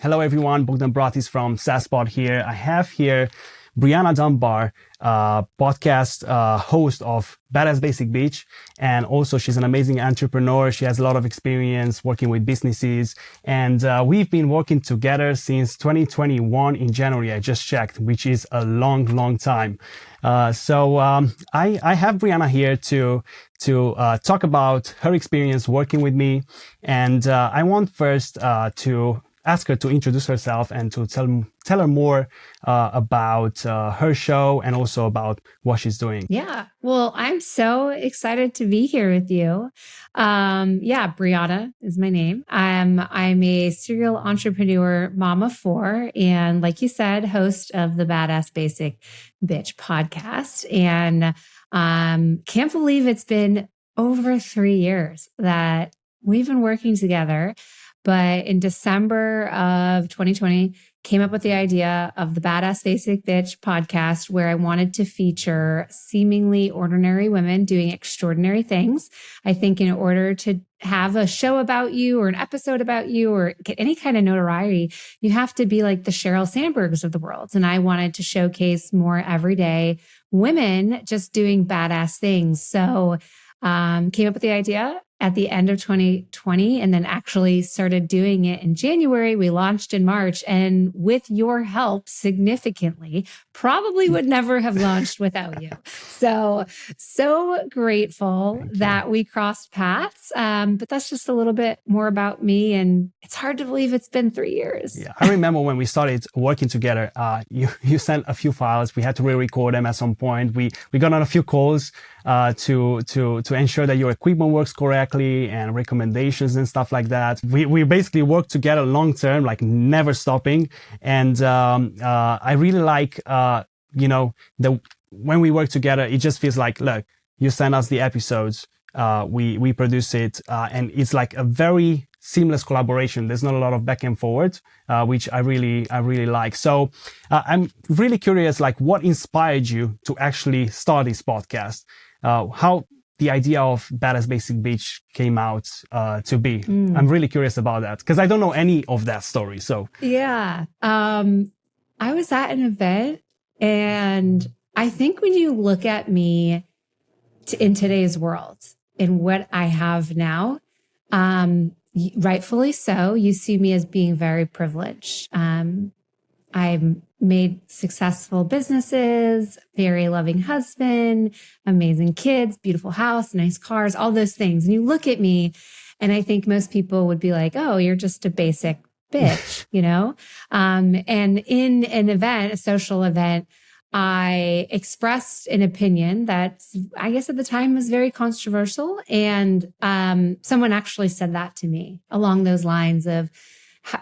Hello everyone, Bogdan Bratis from Saspod here. I have here Brianna Dunbar, podcast host of Badass Basic Bitch, and also she's an amazing entrepreneur. She has a lot of experience working with businesses, and we've been working together since 2021 in January. I just checked, which is a long time. So I have Brianna here to talk about her experience working with me, and I want first to ask her to introduce herself and to tell her more about her show and also about what she's doing. Yeah. Well, I'm so excited to be here with you. Brianna is my name. I'm a serial entrepreneur, mom of four, and like you said, host of the Badass Basic Bitch podcast. And can't believe it's been over 3 years that we've been working together. But in December of 2020, came up with the idea of the Badass Basic Bitch podcast, where I wanted to feature seemingly ordinary women doing extraordinary things. I think in order to have a show about you or an episode about you or get any kind of notoriety, you have to be like the Sheryl Sandbergs of the world. And I wanted to showcase more everyday women just doing badass things. So came up with the idea at the end of 2020 and then actually started doing it in January. We launched in March, and with your help significantly, probably would never have launched without you. So grateful that we crossed paths. But that's just a little bit more about me, and it's hard to believe it's been 3 years. Yeah, I remember when we started working together, you sent a few files. We had to re-record them at some point. We got on a few calls to ensure that your equipment works correctly and recommendations and stuff like that. We basically worked together long term, like never stopping. And I really like when we work together, it just feels like, look, you send us the episodes, we produce it, and it's like a very seamless collaboration. There's not a lot of back and forward, which I really like. So I'm really curious, like, what inspired you to actually start this podcast? How the idea of Badass Basic Bitch came out to be. I'm really curious about that because I don't know any of that story. So yeah, I was at an event, and I think when you look at me in today's world and what I have now, rightfully so, you see me as being very privileged. I've made successful businesses, very loving husband, amazing kids, beautiful house, nice cars, all those things. And you look at me, and I think most people would be like, oh, you're just a basic bitch, you know? And in an event, a social event, I expressed an opinion that I guess at the time was very controversial. And someone actually said that to me along those lines of,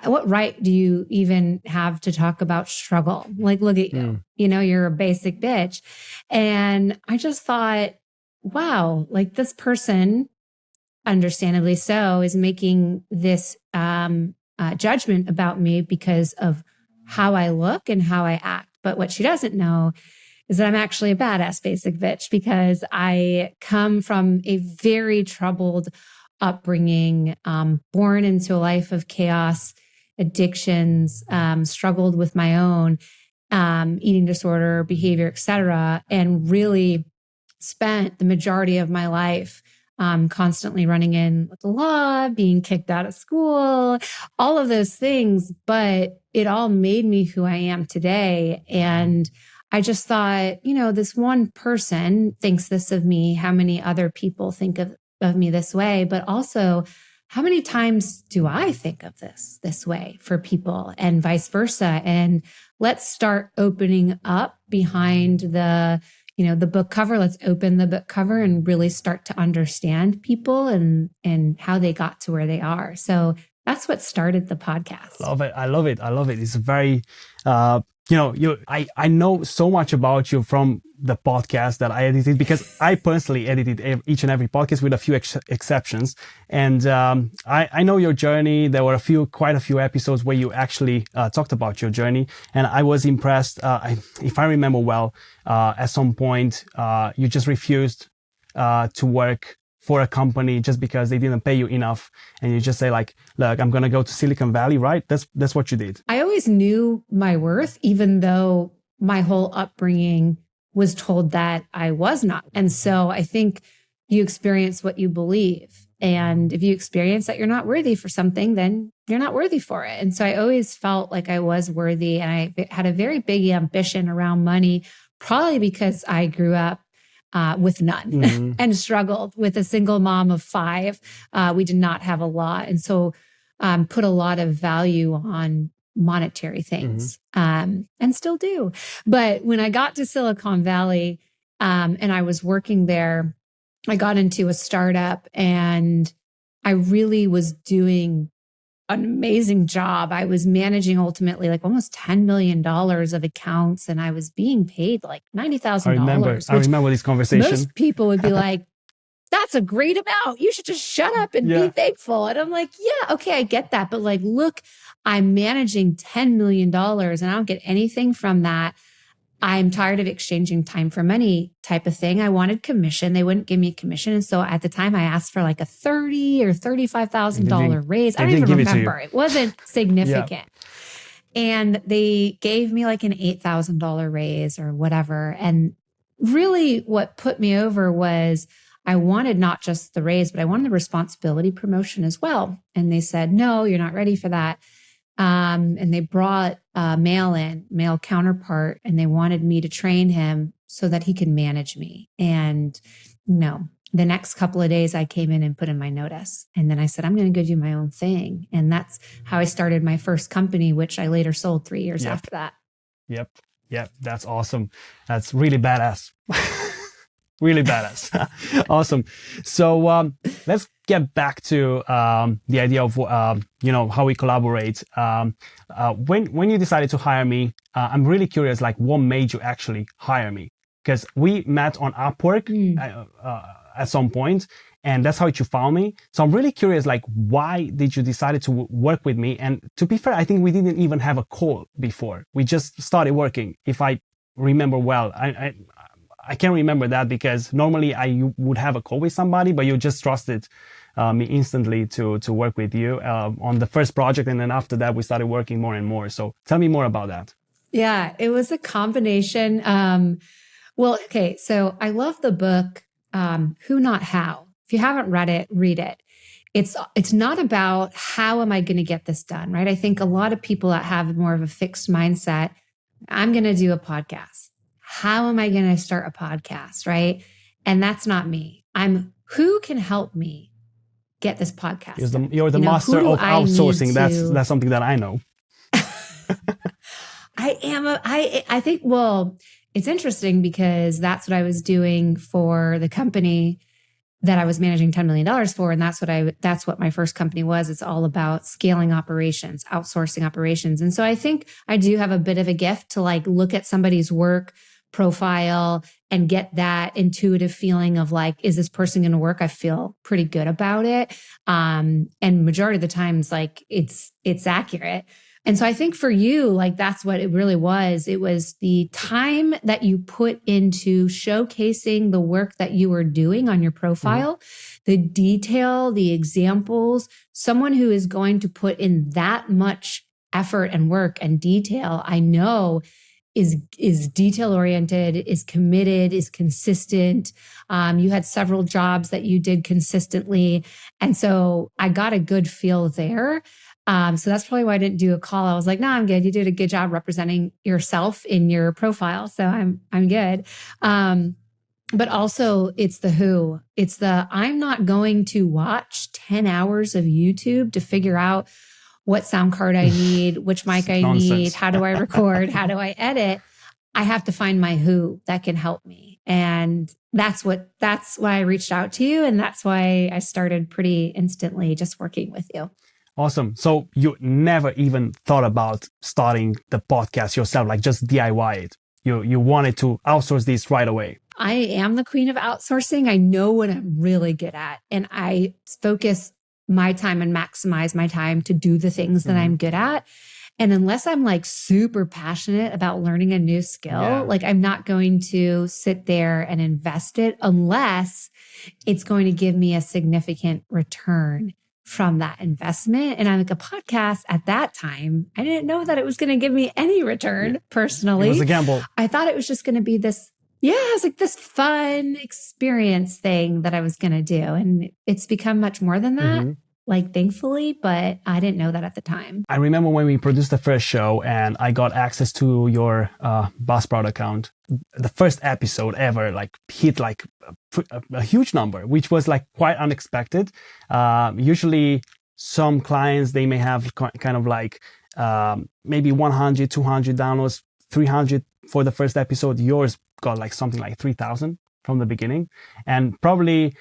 what right do you even have to talk about struggle? Like, look at you, you're a basic bitch. And I just thought, wow, like this person, understandably so, is making this judgment about me because of how I look and how I act. But what she doesn't know is that I'm actually a badass basic bitch because I come from a very troubled upbringing, born into a life of chaos, addictions, struggled with my own eating disorder, behavior, etc., and really spent the majority of my life constantly running in with the law, being kicked out of school, all of those things. But it all made me who I am today. And I just thought, this one person thinks this of me. How many other people think of me this way? But also, how many times do I think of this way for people, and vice versa? And let's start opening up behind the book cover. Let's open the book cover and really start to understand people and how they got to where they are. So that's what started the podcast. I love it. It's very, I know so much about you from the podcast that I edited, because I personally edited each and every podcast with a few exceptions. And I know your journey. There were quite a few episodes where you actually talked about your journey. And I was impressed. If I remember well, at some point, you just refused to work for a company just because they didn't pay you enough, and you just say like, look, I'm going to go to Silicon Valley, right? That's what you did. I always knew my worth, even though my whole upbringing was told that I was not. And so I think you experience what you believe. And if you experience that you're not worthy for something, then you're not worthy for it. And so I always felt like I was worthy. And I had a very big ambition around money, probably because I grew up with none and struggled with a single mom of 5. We did not have a lot. And so put a lot of value on monetary things and still do. But when I got to Silicon Valley and I was working there, I got into a startup and I really was doing an amazing job. I was managing ultimately like almost $10 million of accounts and I was being paid like $90,000. I remember this conversation. Most people would be like, that's a great amount. You should just shut up and be thankful. And I'm like, yeah, okay, I get that. But like, look, I'm managing $10 million and I don't get anything from that. I'm tired of exchanging time for money type of thing. I wanted commission. They wouldn't give me commission. And so at the time I asked for like a $30,000 or $35,000 raise. I don't even remember. It wasn't significant. And they gave me like an $8,000 raise or whatever. And really what put me over was I wanted not just the raise, but I wanted the responsibility promotion as well. And they said, no, you're not ready for that. And they brought a male counterpart, and they wanted me to train him so that he could manage me. And no, the next couple of days I came in and put in my notice. And then I said, I'm going to go do my own thing. And that's how I started my first company, which I later sold 3 years after that. Yep. That's awesome. That's really badass. Really badass. Awesome. So let's get back to the idea of how we collaborate. When you decided to hire me, I'm really curious, like what made you actually hire me? Because we met on Upwork at some point, and that's how you found me. So I'm really curious, like why did you decide to work with me? And to be fair, I think we didn't even have a call before. We just started working, if I remember well. I can't remember that because normally I would have a call with somebody, but you just trusted me instantly to work with you on the first project. And then after that, we started working more and more. So tell me more about that. Yeah, it was a combination. So I love the book, Who Not How. If you haven't read it, read it. It's not about how am I going to get this done, right? I think a lot of people that have more of a fixed mindset, I'm going to do a podcast. How am I going to start a podcast, right? And that's not me. Who can help me get this podcast? You're the master of outsourcing. That's something that I know. I think, well, it's interesting because that's what I was doing for the company that I was managing $10 million for. And that's what my first company was. It's all about scaling operations, outsourcing operations. And so I think I do have a bit of a gift to like look at somebody's work profile and get that intuitive feeling of like, is this person going to work? I feel pretty good about it. And majority of the times, like it's accurate. And so I think for you, like that's what it really was. It was the time that you put into showcasing the work that you were doing on your profile, the detail, the examples, someone who is going to put in that much effort and work and detail, I know is detail oriented, is committed, is consistent. You had several jobs that you did consistently. And so I got a good feel there. So that's probably why I didn't do a call. I was like, no, I'm good. You did a good job representing yourself in your profile. So I'm good. But also it's the who. It's I'm not going to watch 10 hours of YouTube to figure out what sound card I need, which mic I need, how do I record, how do I edit? I have to find my who that can help me. And that's why I reached out to you. And that's why I started pretty instantly just working with you. Awesome. So you never even thought about starting the podcast yourself, like just DIY it. You wanted to outsource this right away. I am the queen of outsourcing. I know what I'm really good at. And I focus my time and maximize my time to do the things that I'm good at. And unless I'm like super passionate about learning a new skill, like I'm not going to sit there and invest it unless it's going to give me a significant return from that investment. And I'm like, a podcast at that time, I didn't know that it was going to give me any return personally. It was a gamble. I thought it was just going to be this, it was like this fun experience thing that I was going to do. And it's become much more than that. Like, thankfully, but I didn't know that at the time. I remember when we produced the first show and I got access to your Buzzsprout account, the first episode ever like hit like a huge number, which was like quite unexpected. Usually some clients, they may have kind of like maybe 100, 200 downloads, 300 for the first episode. Yours got like something like 3,000 from the beginning, and probably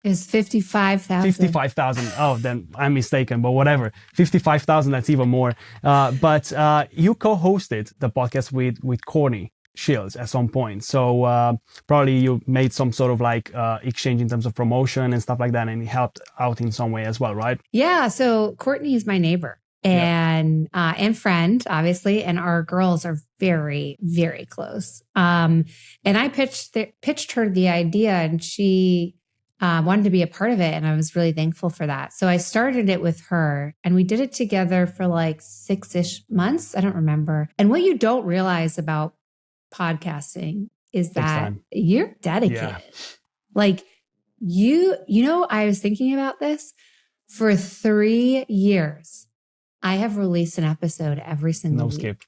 is 55,000. 55,000. Oh, then I'm mistaken, but whatever. 55,000, that's even more. But you co-hosted the podcast with Courtney Shields at some point. So probably you made some sort of like exchange in terms of promotion and stuff like that, and it helped out in some way as well, right? Yeah. So Courtney is my neighbor and friend, obviously, and our girls are very, very close. And I pitched her the idea, and she wanted to be a part of it. And I was really thankful for that. So I started it with her, and we did it together for like 6-ish months. I don't remember. And what you don't realize about podcasting is that you're dedicated. Yeah. Like I was thinking about this for 3 years. I have released an episode every single week. Skip.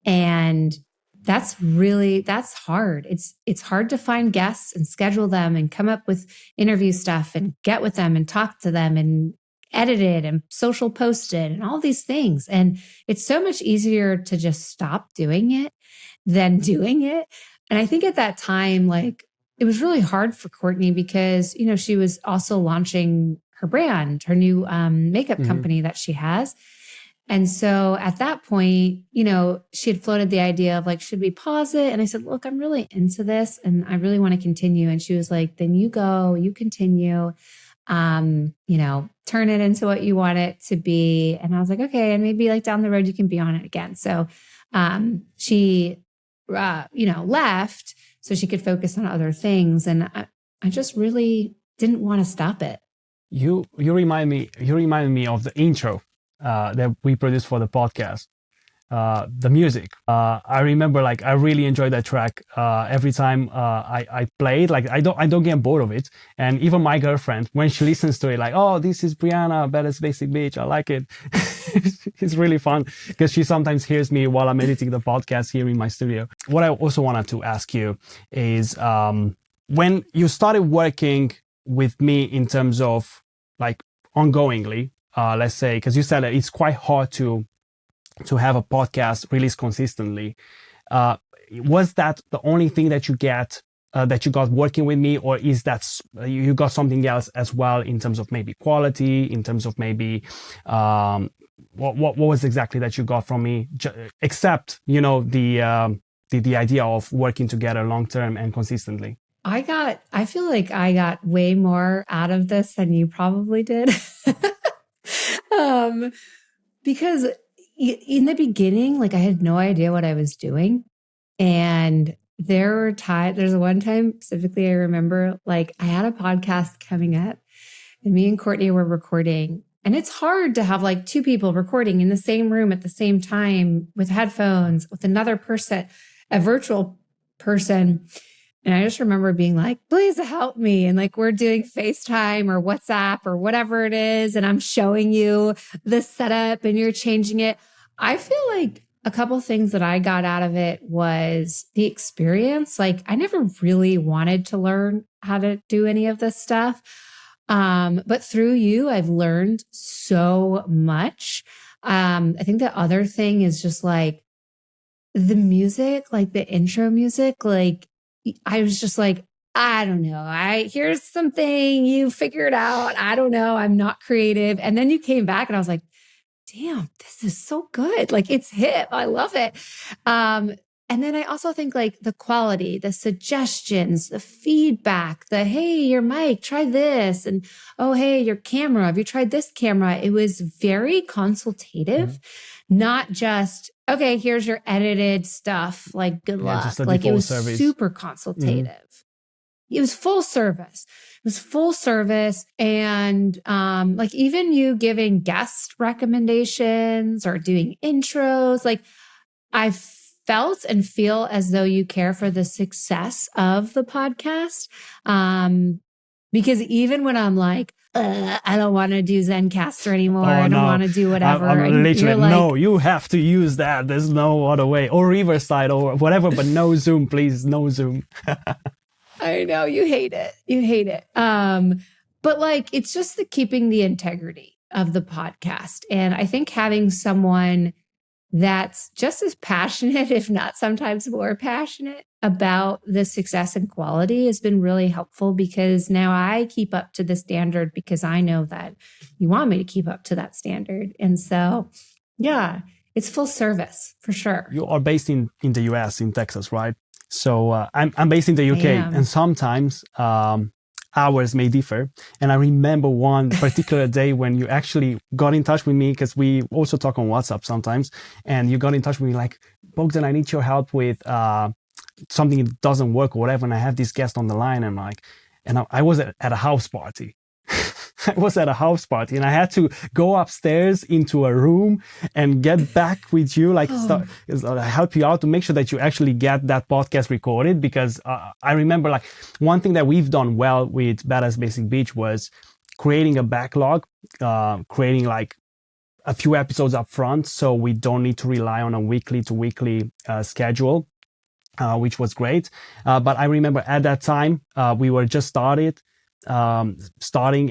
And that's hard. It's hard to find guests and schedule them and come up with interview stuff and get with them and talk to them and edit it and social post it and all these things. And it's so much easier to just stop doing it than doing it. And I think at that time, like, it was really hard for Courtney because, she was also launching her brand, her new makeup company that she has. And so at that point, she had floated the idea of like, should we pause it? And I said, look, I'm really into this and I really want to continue. And she was like, then you go, you continue, turn it into what you want it to be. And I was like, okay. And maybe like down the road, you can be on it again. So she, left so she could focus on other things. And I just really didn't want to stop it. You remind me of the intro that we produced for the podcast, the music. I remember, like, I really enjoyed that track. Every time I play it, like, I don't get bored of it. And even my girlfriend, when she listens to it, like, oh, this is Brianna, Badass Basic Bitch, I like it. It's really fun because she sometimes hears me while I'm editing the podcast here in my studio. What I also wanted to ask you is, when you started working with me in terms of like ongoingly, let's say, because you said that it's quite hard to have a podcast released consistently. Was that the only thing that you got working with me, or is that you got something else as well in terms of maybe quality, in terms of maybe what was exactly that you got from me, except the idea of working together long term and consistently? I feel like I got way more out of this than you probably did. Because in the beginning, like, I had no idea what I was doing. And there's one time specifically I remember, like, I had a podcast coming up and me and Courtney were recording. And it's hard to have like two people recording in the same room at the same time with headphones, with another person, a virtual person. And I just remember being like, please help me. And like, we're doing FaceTime or WhatsApp or whatever it is. And I'm showing you the setup and you're changing it. I feel like a couple things that I got out of it was the experience. Like, I never really wanted to learn how to do any of this stuff. But through you, I've learned so much. I think the other thing is just like the music, like the intro music, like, I was just like, I don't know. Here's something, you figure it out. I don't know. I'm not creative. And then you came back and I was like, damn, this is so good. Like, it's hip. I love it. And And then I also think like the quality, the suggestions, the feedback, the, hey, your mic, try this. And, oh, hey, your camera, have you tried this camera? It was very consultative, not just, okay, here's your edited stuff. Like, good luck. Like it was super consultative. It was full service. It was full service. And like even you giving guest recommendations or doing intros, like I felt and feel as though you care for the success of the podcast. Because even when I'm like, I don't want to do Zencaster anymore. I don't want to do whatever. I'm literally, like, no, you have to use that. There's no other way. Or Riverside or whatever, but no Zoom, please. No Zoom. I know you hate it. You hate it. But like, it's just the keeping the integrity of the podcast. And I think having someone that's just as passionate, if not sometimes more passionate about the success and quality has been really helpful, because now I keep up to the standard because I know that you want me to keep up to that standard. And so, yeah, it's full service for sure. You are based in the US, in Texas, right? So I'm based in the UK, and sometimes hours may differ. And I remember one particular day when you actually got in touch with me, because we also talk on WhatsApp sometimes, and you got in touch with me like, Bogdan, I need your help with something that doesn't work or whatever. And I have this guest on the line, and I was at a house party. I was at a house party and I had to go upstairs into a room and get back with you, like help you out to make sure that you actually get that podcast recorded. Because I remember like one thing that we've done well with Badass Basic Beach was creating a backlog, creating like a few episodes up front, so we don't need to rely on a weekly to weekly schedule, which was great. But I remember at that time, we were just starting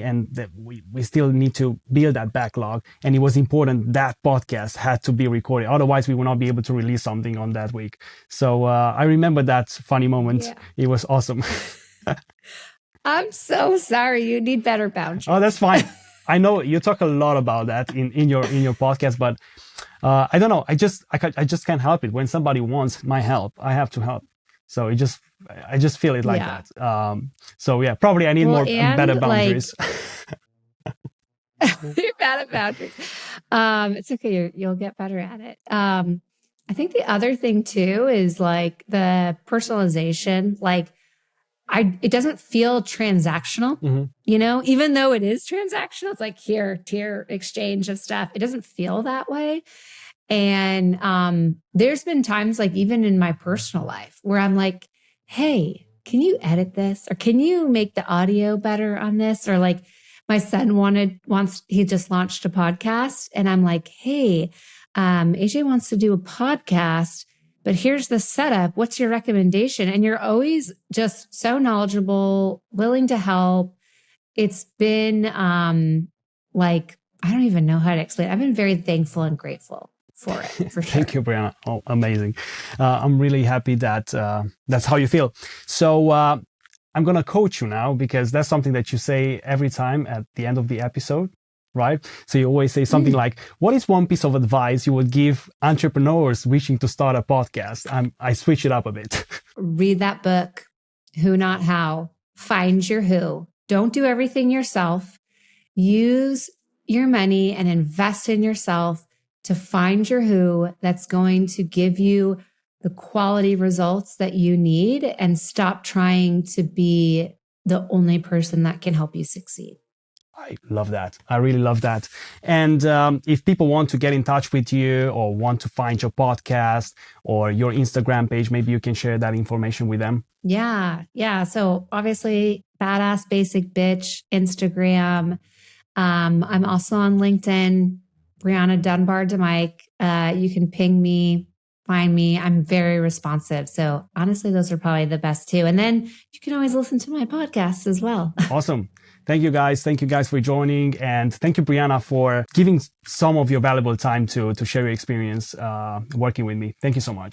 and we still need to build that backlog, and it was important that podcast had to be recorded, otherwise we will not be able to release something on that week. So I remember that funny moment. It was awesome. I'm so sorry, you need better boundaries. Oh, that's fine. I know you talk a lot about that in your podcast, but I don't know, I just can't help it. When somebody wants my help, I have to help. So I just feel it like that. So yeah, probably I need more better boundaries. You're bad at boundaries. It's okay. You'll get better at it. I think the other thing too is like the personalization. Like it doesn't feel transactional, you know, even though it is transactional. It's like tier exchange of stuff. It doesn't feel that way. And there's been times like even in my personal life where I'm like, hey, can you edit this? Or can you make the audio better on this? Or like my son he just launched a podcast and I'm like, hey, AJ wants to do a podcast, but here's the setup. What's your recommendation? And you're always just so knowledgeable, willing to help. It's been like, I don't even know how to explain it. I've been very thankful and grateful for it, for sure. Thank you, Brianna. Oh, amazing. I'm really happy that that's how you feel. So I'm going to coach you now, because that's something that you say every time at the end of the episode, right? So you always say something like, what is one piece of advice you would give entrepreneurs wishing to start a podcast? I switch it up a bit. Read that book, Who Not How. Find your who. Don't do everything yourself. Use your money and invest in yourself to find your who that's going to give you the quality results that you need, and stop trying to be the only person that can help you succeed. I love that. I really love that. And if people want to get in touch with you or want to find your podcast or your Instagram page, maybe you can share that information with them. Yeah. So obviously, Badass Basic Bitch, Instagram. I'm also on LinkedIn. Brianna Dunbar to Mike. You can ping me, find me. I'm very responsive. So honestly, those are probably the best two. And then you can always listen to my podcast as well. Awesome. Thank you guys. Thank you guys for joining. And thank you, Brianna, for giving some of your valuable time to share your experience working with me. Thank you so much.